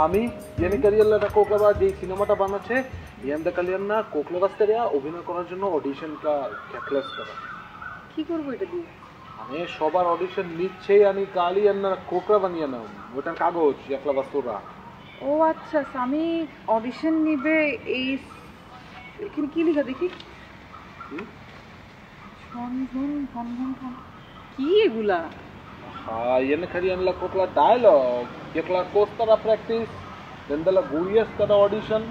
আমি ইয়ানি কারিয়াল্লাটা কোকলাবা যে সিনেমাটা বানাচ্ছে ইয়ান্দা কালিয়ান্না কোকলাবাস্তারিয়া অভিনয় করার জন্য অডিশনটা ক্যাপলাস করা কি করবো এটা দিয়ে আমি সবার অডিশন নিচ্ছেই আমি কালিয়ান্না কোকলা বানিয়ে নাও ওটার কাগজ একলাবাস্তরা ও আচ্ছা স্বামী অডিশন নিবে এই এখানে কি লেখা দেখি ঝন ঝন ঝন ঝন ঝন কি এগুলা यानी खरी अनला कोकला डायलॉग एकला कोस्तरा प्रैक्टिस देंदला गुरियस कदा ऑडिशन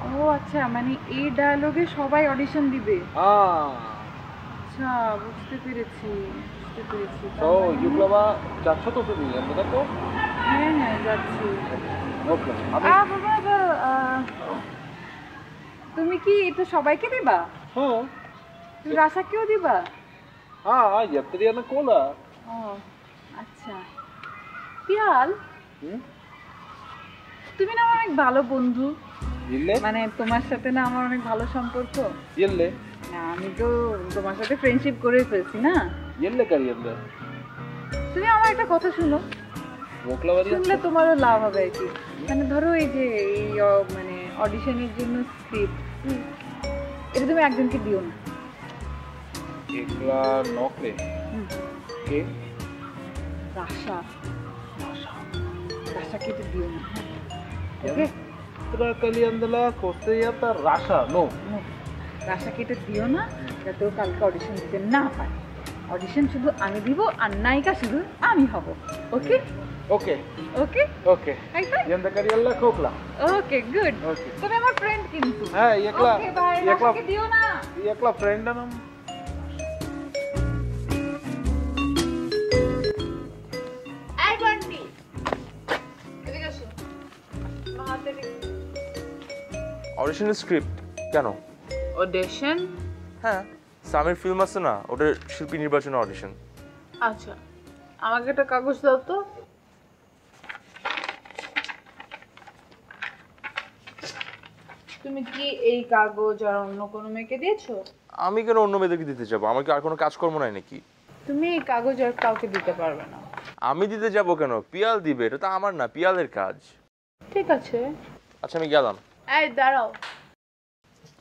ও আচ্ছা মানে এই ডায়লগে সবাই অডিশন দিবে আচ্ছা বুঝতে পেরেছি তো ইউক্লাবা যাচ্ছ তো তুমি আমরা তো হ্যাঁ হ্যাঁ যাচ্ছি ওকে বাবা তুমি কি এটা সবাইকে দিবা হ্যাঁ তুমি রাশাকেও দিবা হ্যাঁ ইয়াত্রিয়ানা কোলা ও আচ্ছা পিয়াল তুমি না অনেক ভালো বন্ধু ইল্লে মানে তোমার সাথে না আমার অনেক ভালো সম্পর্ক ইল্লে না আমি তো তোমার সাথে ফ্রেন্ডশিপ করে ফেলছি না ইল্লে কারিয়াল্লা তুমি আমার একটা কথা শুনো মোকলাবাড়ি শুনলে তোমারও লাভ হবে আর কি মানে ধরো এই যে এই মানে অডিশনের জন্য স্ক্রিপ্ট এটা তুমি একজনকে দিও না একলা নকলে কে রাশা রাশাকে এটা দিও না ওকে তোরা কালিয়ান্দলা কোস্তেয়াতা রাশা নো রাশাকে এটা দিও না যাতে ও কালকে অডিশন দিতে না পারে অডিশন শুধু আমি দিব আর নায়িকা শুধু আমি হব ওকে ওকে ওকে ওকে একদম ইয়ান্দা কারিয়াল্লা কোকলা ওকে গুড ওকে তুমি আমার ফ্রেন্ড কিন্তু হ্যাঁ একলা ওকে বাই রাশাকে দিও না একলা ফ্রেন্ড নাম আই বান্টি এদিকে আসো মাহাতে অডিশনের স্ক্রিপ্ট কেন অডিশন হ্যাঁ সামির ফিল্ম আছে না ওটার শিল্পী নির্বাচনের অডিশন আচ্ছা আমাকে একটা কাগজ দাও তো তুমি কি এই কাগজ আর অন্য কোনো মেয়েকে দিয়েছো আমি কেন অন্য মেয়েদেরকে দিতে যাবো আমার কি আর কোনো কাজকর্ম নাই নাকি তুমি এই কাগজ আর কাউকে দিতে পারবে না আমি দিতে যাব কেন পিয়াল দিবে এটা তো আমার না পিয়ালের কাজ ঠিক আছে আচ্ছা আমি গেলাম এই দাঁড়াও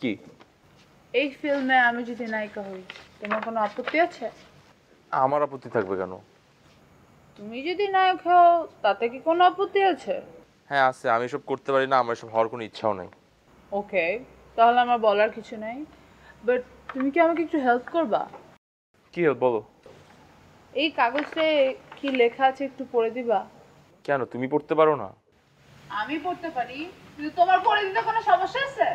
কি এই ফিল্মে আমি যদি নায়িকা হই তোমার কোনো আপত্তি আছে আমার আপত্তি থাকবে কেন তুমি যদি নায়ক হও তাতে কি কোনো আপত্তি আছে হ্যাঁ আছে আমি এসব করতে পারি না আমার এসব হওয়ার কোনো ইচ্ছাও নেই ওকে তাহলে আমার বলার কিছু নেই বাট তুমি কি আমাকে একটু হেল্প করবা কি হেল্প বলো এই কাগজে কি লেখা আছে একটু পড়ে দিবা কেন তুমি পড়তে পারো না আমি পড়তে পারি কিন্তু তোমার পড়ে দিতে কোনো সমস্যা আছে